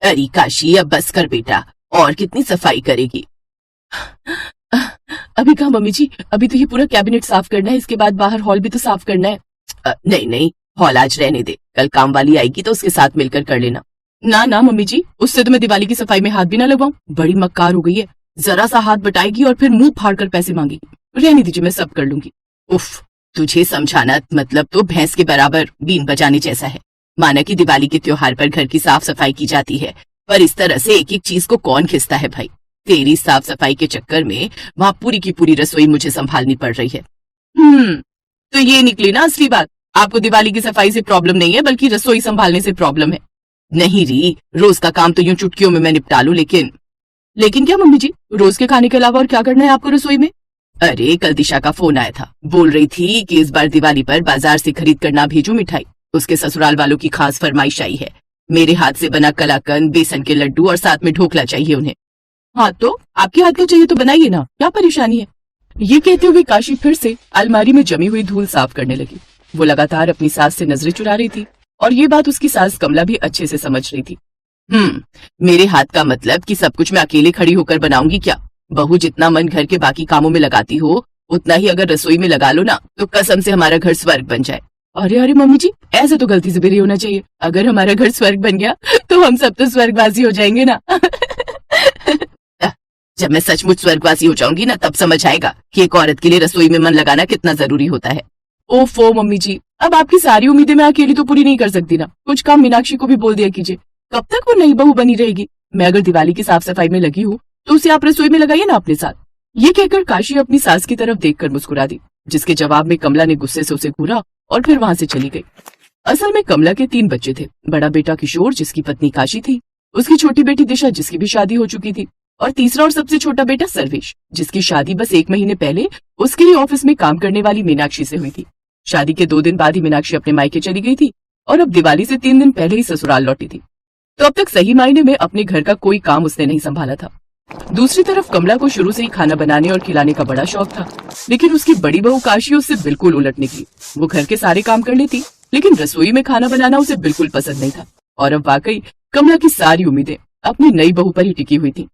अरे काशी, अब बस कर बेटा, और कितनी सफाई करेगी। अभी कहाँ मम्मी जी, अभी तो ये पूरा कैबिनेट साफ करना है, इसके बाद बाहर हॉल भी तो साफ करना है। नहीं नहीं, हॉल आज रहने दे, कल काम वाली आएगी तो उसके साथ मिलकर कर लेना। ना ना मम्मी जी, उससे तो मैं दिवाली की सफाई में हाथ भी ना लगवाऊं। बड़ी मक्कार हो गई है, जरा सा हाथ बटाएगी और फिर मुंह फाड़ कर पैसे मांगेगी। रहने दीजिए, मैं सब कर लूंगी। उफ, तुझे समझाना मतलब तो भैंस के बराबर बीन बजाने जैसा है। माना कि दिवाली के त्योहार पर घर की साफ सफाई की जाती है, पर इस तरह से एक एक चीज को कौन खींचता है भाई। तेरी साफ सफाई के चक्कर में वहाँ पूरी की पूरी रसोई मुझे संभालनी पड़ रही है। तो ये निकली ना असली बात, आपको दिवाली की सफाई से प्रॉब्लम नहीं है, बल्कि रसोई संभालने से प्रॉब्लम है। नहीं री, रोज का काम तो यूं चुटकियों में मैं निपटा लूं, लेकिन क्या मम्मी जी, रोज के खाने के अलावा और क्या करना है आपको रसोई में? अरे कल दिशा का फोन आया था, बोल रही थी कि इस बार दिवाली पर बाजार से खरीद कर ना भेजूं मिठाई। उसके ससुराल वालों की खास फरमाइश आई है, मेरे हाथ से बना कलाकंद, बेसन के लड्डू और साथ में ढोकला चाहिए उन्हें। हाँ तो आपके हाथ का चाहिए तो बनाइए ना, क्या परेशानी है। ये कहते हुए काशी फिर से अलमारी में जमी हुई धूल साफ करने लगी। वो लगातार अपनी सास से नजरें चुरा रही थी और ये बात उसकी सास कमला भी अच्छे से समझ रही थी। मेरे हाथ का मतलब कि सब कुछ मैं अकेले खड़ी होकर बनाऊंगी क्या? बहू जितना मन घर के बाकी कामों में लगाती हो, उतना ही अगर रसोई में लगा लो ना, तो कसम से हमारा घर स्वर्ग बन जाए। अरे अरे मम्मी जी, ऐसे तो गलती से भी नहीं होना चाहिए। अगर हमारा घर स्वर्ग बन गया तो हम सब तो स्वर्गवासी हो जाएंगे ना। जब मैं सचमुच स्वर्गवासी हो जाऊंगी ना, तब समझ आएगा कि एक औरत के लिए रसोई में मन लगाना कितना जरूरी होता है। ओफो मम्मी जी, अब आपकी सारी उम्मीदें मैं अकेली तो पूरी नहीं कर सकती ना। कुछ काम मीनाक्षी को भी बोल दिया कीजिए, कब तक वो नई बहू बनी रहेगी। मैं अगर दिवाली की साफ सफाई में लगी हूँ तो उसे आप रसोई में लगाइए ना अपने साथ। ये कहकर काशी अपनी सास की तरफ देखकर मुस्कुरा दी, जिसके जवाब में कमला ने गुस्से से उसे घूरा और फिर वहां से चली गई। असल में कमला के 3 बच्चे थे। बड़ा बेटा किशोर, जिसकी पत्नी काशी थी, उसकी छोटी बेटी दिशा, जिसकी भी शादी हो चुकी थी, और तीसरा और सबसे छोटा बेटा सर्वेश, जिसकी शादी बस 1 महीने पहले उसके ही ऑफिस में काम करने वाली मीनाक्षी से हुई थी। शादी के 2 दिन बाद ही मीनाक्षी अपने मायके चली गई थी और अब दिवाली से 3 दिन पहले ही ससुराल लौटी थी। तो अब तक सही मायने में अपने घर का कोई काम उसने नहीं संभाला था। दूसरी तरफ कमला को शुरू से ही खाना बनाने और खिलाने का बड़ा शौक था, लेकिन उसकी बड़ी बहू काशी उससे बिल्कुल उलट निकली। वो घर के सारे काम कर लेती, लेकिन रसोई में खाना बनाना उसे बिल्कुल पसंद नहीं था। और अब वाकई कमला की सारी उम्मीदें अपनी नई बहू पर ही टिकी हुई थी।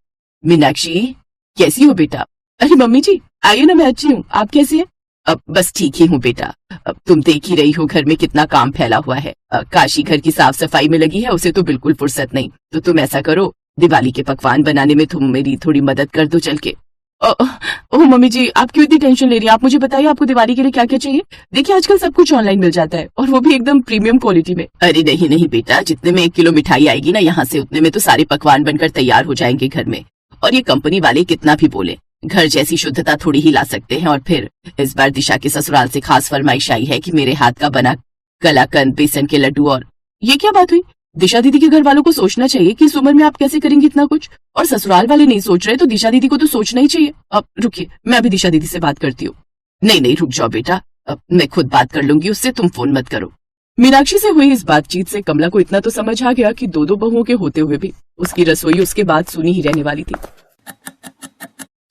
मीनाक्षी, कैसी हो बेटा? अरे मम्मी जी, आइए ना, मैं अच्छी हूँ, आप कैसी हैं? अब बस ठीक ही हूँ बेटा। अब तुम देख ही रही हो घर में कितना काम फैला हुआ है। काशी घर की साफ सफाई में लगी है, उसे तो बिल्कुल फुर्सत नहीं। तो तुम ऐसा करो, दिवाली के पकवान बनाने में तुम मेरी थोड़ी मदद कर दो चल के। ओह मम्मी जी, आप क्यों इतनी टेंशन ले रही हैं? आप मुझे बताइए, आपको दिवाली के लिए क्या क्या चाहिए? देखिए आजकल सब कुछ ऑनलाइन मिल जाता है, और वो भी एकदम प्रीमियम क्वालिटी में। अरे नहीं नहीं बेटा, जितने में 1 किलो मिठाई आएगी ना यहाँ से, उतने में तो सारे पकवान बनकर तैयार हो जाएंगे घर में। और ये कंपनी वाले कितना भी बोले, घर जैसी शुद्धता थोड़ी ही ला सकते हैं। और फिर इस बार दिशा के ससुराल से खास फरमाइश आई है कि मेरे हाथ का बना कलाकंद, बेसन के लड्डू। और ये क्या बात हुई? दिशा दीदी के घर वालों को सोचना चाहिए कि इस उम्र में आप कैसे करेंगे इतना कुछ, और ससुराल वाले नहीं सोच रहे तो दिशा दीदी को तो सोचना ही चाहिए। अब रुकिए, मैं अभी दिशा दीदी से बात करती हूँ। नहीं नहीं रुक जाओ बेटा, अब मैं खुद बात कर लूंगी उससे, तुम फोन मत करो। मीनाक्षी से हुई इस बातचीत से कमला को इतना तो समझ आ गया कि 2-2 बहुओं के होते हुए भी उसकी रसोई उसके बाद सुनी ही रहने वाली थी।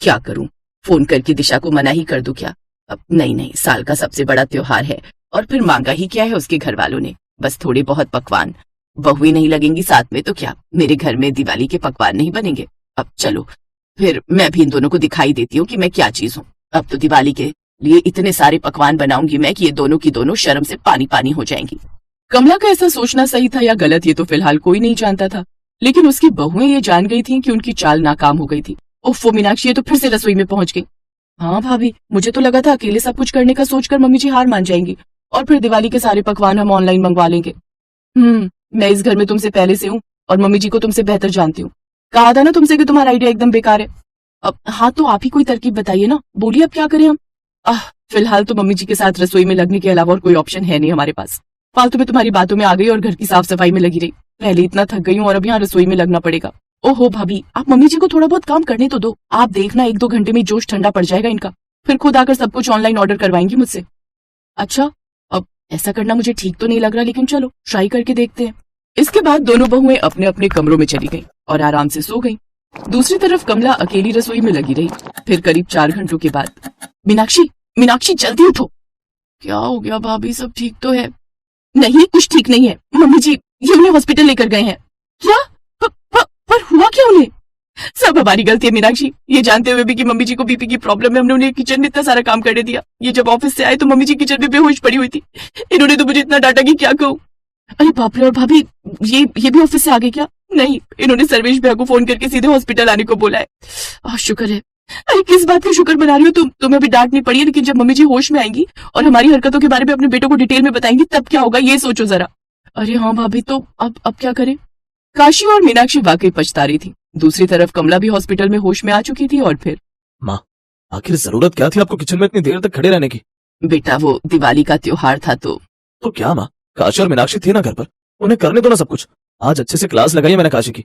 क्या करूं, फोन करके दिशा को मना ही कर दूं क्या? अब नहीं, साल का सबसे बड़ा त्योहार है, और फिर मांगा ही क्या है उसके घर वालों ने, बस थोड़े बहुत पकवान। बहुएं नहीं लगेंगी साथ में तो क्या मेरे घर में दिवाली के पकवान नहीं बनेंगे? अब चलो फिर मैं भी इन दोनों को दिखाई देती हूँ कि मैं क्या चीज हूँ। अब तो दिवाली के लिए इतने सारे पकवान बनाऊंगी मैं कि ये दोनों की दोनों शर्म से पानी पानी हो जाएंगी। कमला का ऐसा सोचना सही था या गलत, ये तो फिलहाल कोई नहीं जानता था, लेकिन उसकी बहुएं ये जान गई थी कि उनकी चाल नाकाम हो गई थी। उफ़, मीनाक्षी ये तो फिर से रसोई में पहुंच गई। हाँ भाभी, मुझे तो लगा था अकेले सब कुछ करने का सोचकर मम्मी जी हार मान जाएंगी और फिर दिवाली के सारे पकवान हम ऑनलाइन मंगवा लेंगे। मैं इस घर में तुमसे पहले से हूँ और मम्मी जी को तुमसे बेहतर जानती हूँ। कहा था ना तुमसे कि तुम्हारा आइडिया एकदम बेकार है। अब हाँ तो आप ही कोई तरकीब बताइए ना, बोलिए अब क्या करें हम। फिलहाल तो मम्मी जी के साथ रसोई में लगने के अलावा और कोई ऑप्शन है नहीं हमारे पास। फालतू में तुम्हारी बातों में आ गई और घर की साफ सफाई में लगी रही। पहले इतना थक गई हूँ और अब यहाँ रसोई में लगना पड़ेगा। ओहो भाभी, आप मम्मी जी को थोड़ा बहुत काम करने तो दो। आप देखना 1-2 घंटे में जोश ठंडा पड़ जाएगा इनका, फिर खुद आकर सब कुछ ऑनलाइन ऑर्डर करवाएंगी मुझसे। अच्छा, अब ऐसा करना मुझे ठीक तो नहीं लग रहा, लेकिन चलो ट्राई करके देखते हैं। इसके बाद दोनों बहुएं अपने अपने कमरों में चली गईं और आराम से सो गईं। दूसरी तरफ कमला अकेली रसोई में लगी रही। फिर करीब 4 घंटों के बाद, मीनाक्षी जल्दी उठो। क्या हो गया भाभी, सब ठीक तो है? नहीं, कुछ ठीक नहीं है। मम्मी जी ये उन्हें हॉस्पिटल लेकर गए हैं। क्या? पर हुआ क्या उन्हें? सब हमारी गलती है मीनाक्षी, ये जानते हुए भी कि मम्मी जी को बीपी की प्रॉब्लम है, हमने उन्हें किचन में इतना सारा काम करने दिया। ये जब ऑफिस से आए तो मम्मी जी किचन में बेहोश पड़ी हुई थी। इन्होंने तो मुझे इतना डांटा कि क्या कहूँ। अरे बाप रे, और भाभी ये भी ऑफिस से आ गए क्या? नहीं, इन्होंने सर्वेश भैया को फोन करके सीधे हॉस्पिटल आने को बोला है। शुक्र है। अरे किस बात का शुक्र मना रही हो तुम? तुम्हें अभी डांट नहीं पड़ी है, लेकिन जब मम्मी जी होश में आएंगी और हमारी हरकतों के बारे में अपने बेटों को डिटेल में बताएंगी तब क्या होगा, ये सोचो जरा। अरे हाँ भाभी, तो अब क्या करें? काशी और मीनाक्षी वाकई पछता रही थी। दूसरी तरफ कमला भी हॉस्पिटल में होश में आ चुकी थी। और फिर माँ, आखिर जरूरत क्या थी आपको किचन में इतनी देर तक खड़े रहने की? बेटा वो दिवाली का त्योहार था तो क्या माँ, काशी और मीनाक्षी थी ना घर पर, उन्हें करने दो ना सब कुछ। आज अच्छे से क्लास लगाई है मैंने काशी की,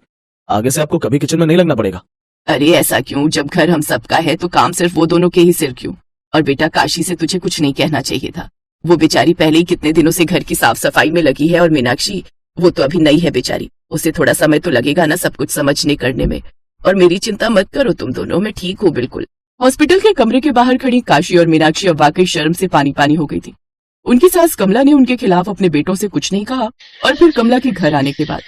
आगे से आपको कभी किचन में नहीं लगना पड़ेगा। अरे ऐसा क्यों? जब घर हम सबका है तो काम सिर्फ वो दोनों के ही सिर क्यों? और बेटा काशी से तुझे कुछ नहीं कहना चाहिए था। वो बेचारी पहले ही कितने दिनों से घर की साफ सफाई में लगी है, और मीनाक्षी वो तो अभी नई है बेचारी, उसे थोड़ा समय तो लगेगा ना सब कुछ समझने करने में। और मेरी चिंता मत करो तुम दोनों, मैं ठीक हूँ बिल्कुल। हॉस्पिटल के कमरे के बाहर खड़ी काशी और मीनाक्षी अब वाकई शर्म से पानी पानी हो गई थी। उनकी सास कमला ने उनके खिलाफ अपने बेटों से कुछ नहीं कहा। और फिर कमला के घर आने के बाद,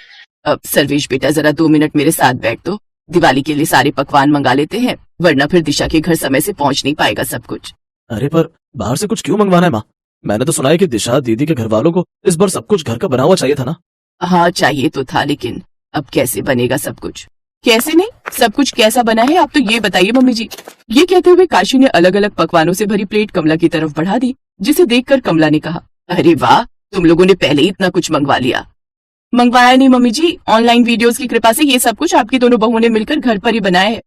अब सर्वेश बेटा जरा 2 मिनट मेरे साथ बैठ दो, दिवाली के लिए सारे पकवान मंगा लेते हैं, वरना फिर दिशा के घर समय से पहुंच नहीं पाएगा सब कुछ। अरे पर बाहर से कुछ क्यों मंगवाना है माँ? मैंने तो सुना है कि दिशा दीदी के घर वालों को इस बार सब कुछ घर का बना हुआ चाहिए था ना। हाँ चाहिए तो था, लेकिन अब कैसे बनेगा सब कुछ? कैसे नहीं, सब कुछ कैसा बना है आप तो ये बताइए मम्मी जी। ये कहते हुए काशी ने अलग अलग पकवानों से भरी प्लेट कमला की तरफ बढ़ा दी, जिसे देखकर कमला ने कहा, अरे वाह, तुम लोगों ने पहले ही इतना कुछ मंगवा लिया। मंगवाया नहीं मम्मी जी, ऑनलाइन वीडियोस की कृपा से ये सब कुछ आपकी दोनों बहुओं ने मिलकर घर पर ही बनाया है।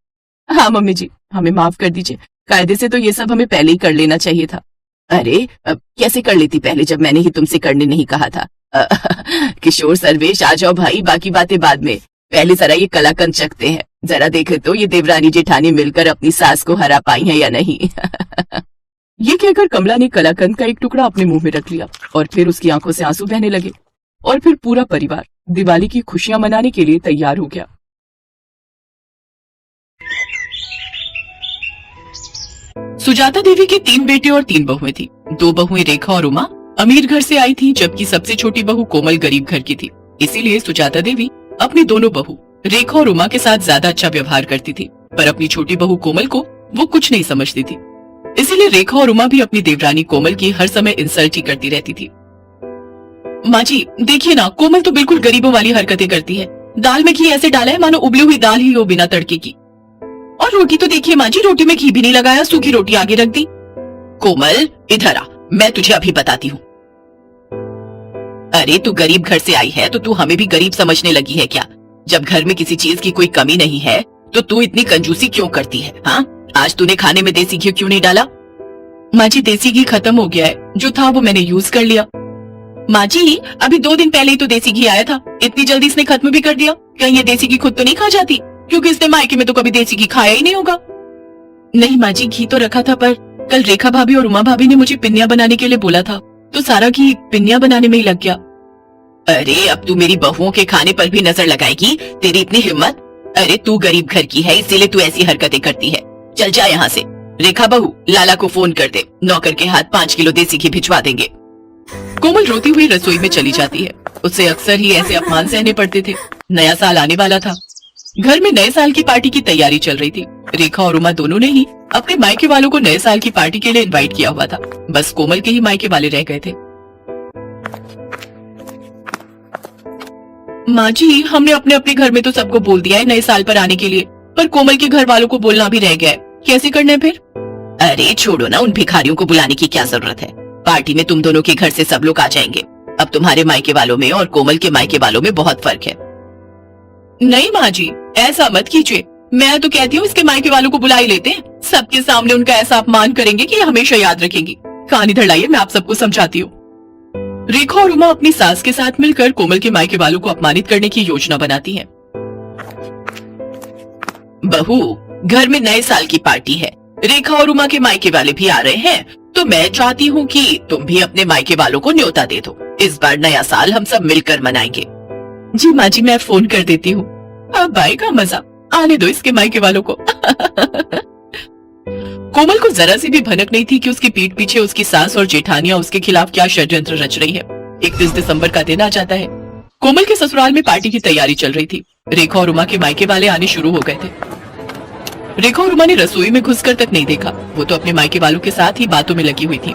हाँ मम्मी जी, हमें माफ कर दीजिए, कायदे से तो ये सब हमें पहले ही कर लेना चाहिए था। अरे कैसे कर लेती पहले, जब मैंने ही तुमसे करने नहीं कहा था? किशोर सर्वेश आ जाओ भाई, बाकी बातें बाद में, पहले जरा ये कलाकंद चखते हैं। जरा देखे तो ये देवरानी जेठानी मिलकर अपनी सास को हरा पाई है या नहीं। ये कहकर कमला ने कलाकंद का एक टुकड़ा अपने मुंह में रख लिया और फिर उसकी आंखों से आंसू बहने लगे। और फिर पूरा परिवार दिवाली की खुशियां मनाने के लिए तैयार हो गया। सुजाता देवी के 3 बेटे और 3 बहुएं थी। 2 बहुएं रेखा और उमा अमीर घर से आई थी, जबकि सबसे छोटी बहू कोमल गरीब घर की थी। इसीलिए सुजाता देवी अपनी दोनों बहू रेखा और उमा के साथ ज्यादा अच्छा व्यवहार करती थी, पर अपनी छोटी बहू कोमल को वो कुछ नहीं समझती थी। इसीलिए रेखा और उमा भी अपनी देवरानी कोमल की हर समय इंसल्ट ही करती रहती थी। माँ जी देखिए ना, कोमल तो बिल्कुल गरीबों वाली हरकतें करती है। दाल में घी ऐसे डाला है मानो उबली हुई दाल ही हो बिना तड़के की। और रोटी तो देखिए माँ जी, रोटी में घी भी नहीं लगाया, सूखी रोटी आगे रख दी। कोमल इधर आ, मैं तुझे अभी बताती हूँ। अरे तू गरीब घर से आई है तो तू हमें भी गरीब समझने लगी है क्या? जब घर में किसी चीज की कोई कमी नहीं है तो तू इतनी कंजूसी क्यों करती है? हाँ, आज तूने खाने में देसी घी क्यों नहीं डाला? माँ जी देसी घी खत्म हो गया है, जो था वो मैंने यूज कर लिया। माँ जी अभी 2 दिन पहले ही तो देसी घी आया था, इतनी जल्दी इसने खत्म भी कर दिया। कहीं ये देसी घी खुद तो नहीं खा जाती? क्योंकि इसने मायके में तो कभी देसी घी खाया ही नहीं होगा। नहीं माँ जी, घी तो रखा था, पर कल रेखा भाभी और उमा भाभी ने मुझे पिन्नियां बनाने के लिए बोला था, तो सारा घी पिन्नियां बनाने में ही लग गया। अरे अब तू मेरी बहुओं के खाने पर भी नजर लगाएगी? तेरी इतनी हिम्मत? अरे तू गरीब घर की है, इसीलिए तू ऐसी हरकतें करती है। चल जा यहाँ से। रेखा बहू, लाला को फोन कर दे, नौकर के हाथ 5 किलो देसी घी भिजवा देंगे। कोमल रोती हुई रसोई में चली जाती है। उसे अक्सर ही ऐसे अपमान सहने पड़ते थे। नया साल आने वाला था, घर में नए साल की पार्टी की तैयारी चल रही थी। रेखा और उमा दोनों ने ही अपने मायके वालों को नए साल की पार्टी के लिए इनवाइट किया हुआ था, बस कोमल के ही मायके वाले रह गए थे। माँ जी हमने अपने अपने घर में तो सबको बोल दिया है नए साल पर आने के लिए, पर कोमल के घर वालों को बोलना भी रह गया है, कैसे करना है फिर? अरे छोड़ो ना, उन भिखारियों को बुलाने की क्या जरूरत है? पार्टी में तुम दोनों के घर से सब लोग आ जाएंगे। अब तुम्हारे मायके वालों में और कोमल के मायके वालों में बहुत फर्क है। नहीं माँ जी ऐसा मत कीजिए, मैं तो कहती हूँ इसके मायके वालों को बुला ही लेते हैं, सबके सामने उनका ऐसा अपमान करेंगे कि हमेशा याद रखेंगी। कान इधर लाइए, मैं आप सबको समझाती हूँ। रेखा और उमा अपनी सास के साथ मिलकर कोमल के मायके वालों को अपमानित करने की योजना बनाती हैं। बहू, घर में नए साल की पार्टी है, रेखा और उमा के मायके वाले भी आ रहे हैं, तो मैं चाहती हूँ कि तुम भी अपने मायके वालों को न्योता दे दो। इस बार नया साल हम सब मिलकर मनाएंगे। जी माँ जी, मैं फोन कर देती हूँ। अब आएगा मजा, आने दो इसके मायके वालों को। कोमल को जरा सी भी भनक नहीं थी कि उसकी पीठ पीछे उसकी सास और जेठानियां उसके खिलाफ क्या षड्यंत्र रच रही है। 31 दिसंबर का दिन आ जाता है। कोमल के ससुराल में पार्टी की तैयारी चल रही थी। रेखा और उमा के मायके वाले आने शुरू हो गए थे। रेखा और उमा ने रसोई में घुसकर तक नहीं देखा, वो तो अपने मायके वालों के साथ ही बातों में लगी हुई थी।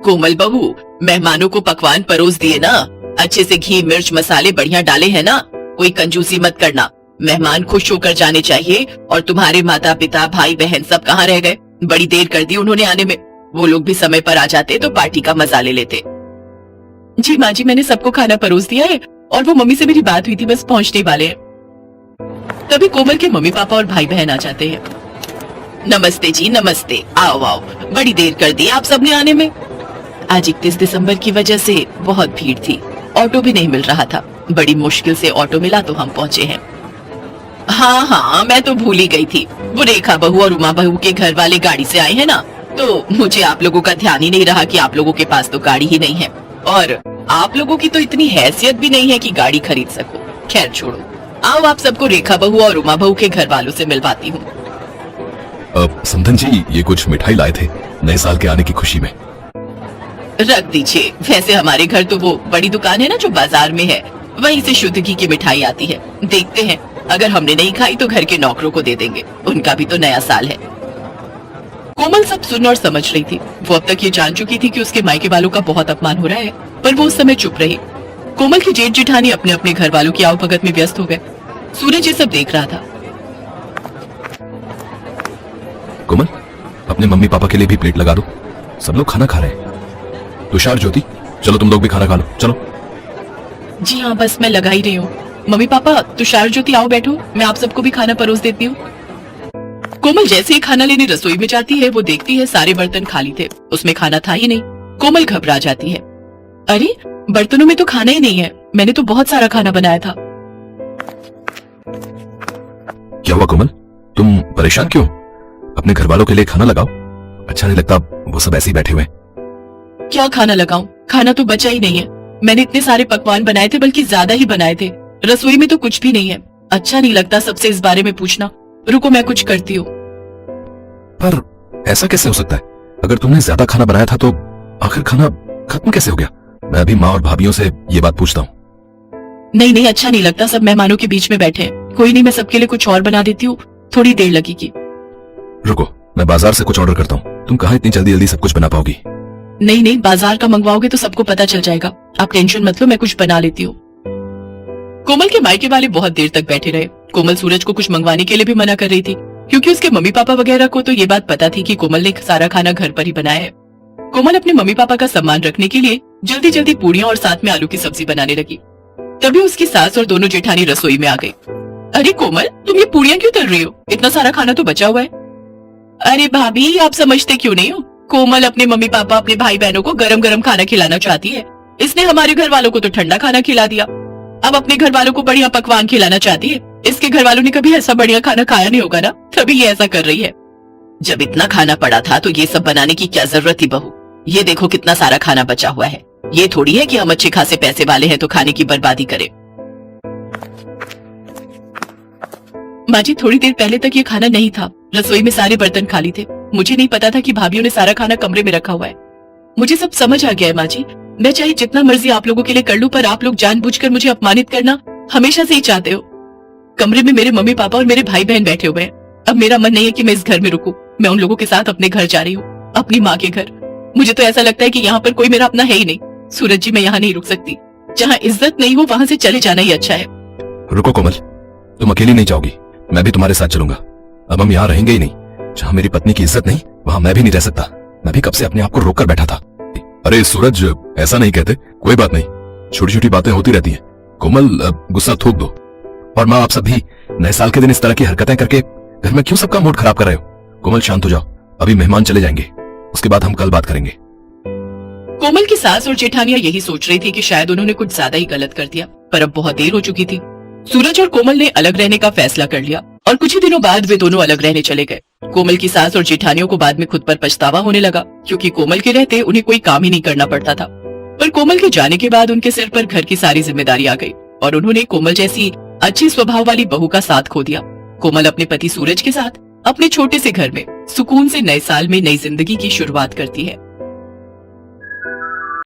कोमल बहू, मेहमानों को पकवान परोस दिए ना? अच्छे से घी मिर्च मसाले बढ़िया डाले हैं ना? कोई कंजूसी मत करना। मेहमान खुश होकर जाने चाहिए। और तुम्हारे माता पिता भाई बहन सब कहाँ रह गए? बड़ी देर कर दी उन्होंने आने में। वो लोग भी समय पर आ जाते तो पार्टी का मजा ले लेते। जी माँ जी, मैंने सबको खाना परोस दिया है और वो मम्मी से मेरी बात हुई थी, बस पहुँचने वाले हैं। तभी कोमल के मम्मी पापा और भाई बहन आ जाते हैं। नमस्ते जी, नमस्ते। आओ आओ, बड़ी देर कर दी आप सबने आने में। आज 31 दिसंबर की वजह से बहुत भीड़ थी, ऑटो भी नहीं मिल रहा था। बड़ी मुश्किल से ऑटो मिला तो हम पहुँचे हैं। हाँ हाँ, मैं तो भूल ही गई थी। वो रेखा बहू और उमा बहू के घर वाले गाड़ी से आए हैं ना, तो मुझे आप लोगों का ध्यान ही नहीं रहा कि आप लोगों के पास तो गाड़ी ही नहीं है और आप लोगों की तो इतनी हैसियत भी नहीं है कि गाड़ी खरीद सको। खैर छोड़ो, आओ आप सबको रेखा बहू और उमा बहू के घर वालों से मिलवाती हूँ। समधन जी, ये कुछ मिठाई लाए थे नए साल के आने की खुशी में। रख दीजिए। वैसे हमारे घर तो वो बड़ी दुकान है ना जो बाजार में है, वहीं से शुद्ध घी की मिठाई आती है। देखते हैं, अगर हमने नहीं खाई तो घर के नौकरों को दे देंगे, उनका भी तो नया साल है। कोमल सब सुन और समझ रही थी। वो अब तक ये जान चुकी थी कि उसके मायके वालों का बहुत अपमान हो रहा है, पर वो उस समय चुप रही। कोमल की जेठ जेठानी अपने अपने घर वालों की आवभगत में व्यस्त हो गए। सूरज ये सब देख रहा था। कोमल, अपने मम्मी पापा के लिए भी प्लेट लगा दो, सब लोग खाना खा रहे हैं। तुषार, ज्योति, चलो तुम लोग भी खाना खा लो, चलो। जी हाँ, बस मैं लगा ही रही हूँ। मम्मी पापा, तुषार, ज्योति, आओ बैठो, मैं आप सबको भी खाना परोस देती हूँ। कोमल जैसे ही खाना लेने रसोई में जाती है, वो देखती है सारे बर्तन खाली थे, उसमें खाना था ही नहीं। कोमल घबरा जाती है। अरे, बर्तनों में तो खाना ही नहीं है, मैंने तो बहुत सारा खाना बनाया था। क्या हुआ कोमल, तुम परेशान क्यों? अपने घर वालों के लिए खाना लगाओ। अच्छा नहीं लगता वो सब ऐसे ही बैठे हुए। क्या खाना लगाऊं? खाना तो बचा ही नहीं है। मैंने इतने सारे पकवान बनाए थे, बल्कि ज्यादा ही बनाए थे। रसोई में तो कुछ भी नहीं है। अच्छा नहीं लगता सबसे इस बारे में पूछना। रुको, मैं कुछ करती हूँ। पर ऐसा कैसे हो सकता है? अगर तुमने ज्यादा खाना बनाया था तो आखिर खाना खत्म कैसे हो गया? मैं अभी माँ और भाभीियों से ये बात पूछता हूँ। नहीं नहीं, अच्छा नहीं लगता, सब मेहमानों के बीच में बैठे हैं। कोई नहीं, मैं सबके लिए कुछ और बना देती हूँ, थोड़ी देर लगेगी। रुको, मैं बाजार से कुछ ऑर्डर करता हूँ। तुम कहाँ इतनी जल्दी जल्दी सब कुछ बना पाओगी? नहीं नहीं, बाजार का मंगवाओगे तो सबको पता चल जाएगा। आप टेंशन मत लो, मैं कुछ बना लेती हूँ। कोमल के मायके वाले बहुत देर तक बैठे रहे। कोमल सूरज को कुछ मंगवाने के लिए भी मना कर रही थी, क्योंकि उसके मम्मी पापा वगैरह को तो ये बात पता थी कि कोमल ने सारा खाना घर पर ही बनाया है। कोमल अपने मम्मी पापा का सम्मान रखने के लिए जल्दी जल्दी पूड़ियाँ और साथ में आलू की सब्जी बनाने लगी। तभी उसकी सास और दोनों जेठानी रसोई में आ गई। अरे कोमल, तुम ये पूड़ियाँ क्यों तल रही हो? इतना सारा खाना तो बचा हुआ है। अरे भाभी, आप समझते क्यों नहीं हो? कोमल अपने मम्मी पापा अपने भाई बहनों को गरम गरम खाना खिलाना चाहती है। इसने हमारे घर वालों को तो ठंडा खाना खिला दिया, अब अपने घर वालों को बढ़िया पकवान खिलाना चाहती है। इसके घर वालों ने कभी ऐसा बढ़िया खाना खाया नहीं होगा ना, तभी ये ऐसा कर रही है। जब इतना खाना पड़ा था तो ये सब बनाने की क्या जरूरत थी बहू? ये देखो कितना सारा खाना बचा हुआ है। ये थोड़ी है कि हम अच्छे खासे पैसे वाले हैं तो खाने की बर्बादी करें। माँ जी, थोड़ी देर पहले तक ये खाना नहीं था। रसोई में सारे बर्तन खाली थे। मुझे नहीं पता था कि भाभीियों ने सारा खाना कमरे में रखा हुआ है। मुझे सब समझ आ गया है माँ जी। मैं चाहे जितना मर्जी आप लोगों के लिए कर लूं, पर आप लोग जानबूझकर मुझे अपमानित करना हमेशा से ही चाहते हो। कमरे में मेरे मम्मी पापा और मेरे भाई बहन बैठे हुए हैं। अब मेरा मन नहीं है कि मैं इस घर में रुकूं। मैं उन लोगों के साथ अपने घर जा रही हूँ, अपनी माँ के घर। मुझे तो ऐसा लगता है कि यहाँ पर कोई मेरा अपना है ही नहीं। सूरज जी, मैं यहाँ नहीं रुक सकती। जहाँ इज्जत नहीं हो वहाँ से चले जाना ही अच्छा है। रुको कोमल, तुम अकेली नहीं जाओगी, मैं भी तुम्हारे साथ चलूंगा। अब हम यहाँ रहेंगे ही नहीं। जहाँ मेरी पत्नी की इज्जत नहीं, वहाँ मैं भी नहीं रह सकता। मैं भी कब से अपने आप को रोक कर बैठा था। अरे सूरज, ऐसा नहीं कहते, कोई बात नहीं, छोटी छोटी बातें होती रहती हैं। कोमल, गुस्सा थूक दो। और माँ, आप सब भी नए साल के दिन इस तरह की हरकतें करके घर में क्यों सबका मूड खराब कर रहे हो? कोमल शांत हो जाओ, अभी मेहमान चले जाएंगे, उसके बाद हम कल बात करेंगे। कोमल की सास और जेठानियां यही सोच रही थी कि शायद उन्होंने कुछ ज्यादा ही गलत कर दिया, पर अब बहुत देर हो चुकी थी। सूरज और कोमल ने अलग रहने का फैसला कर लिया और कुछ ही दिनों बाद वे दोनों अलग रहने चले गए। कोमल की सास और जेठानियों को बाद में खुद पर पछतावा होने लगा, क्योंकि कोमल के रहते उन्हें कोई काम ही नहीं करना पड़ता था। पर कोमल के जाने के बाद उनके सिर पर घर की सारी जिम्मेदारी आ गई और उन्होंने कोमल जैसी अच्छी स्वभाव वाली बहू का साथ खो दिया। कोमल अपने पति सूरज के साथ अपने छोटे से घर में सुकून से नए साल में नई जिंदगी की शुरुआत करती है।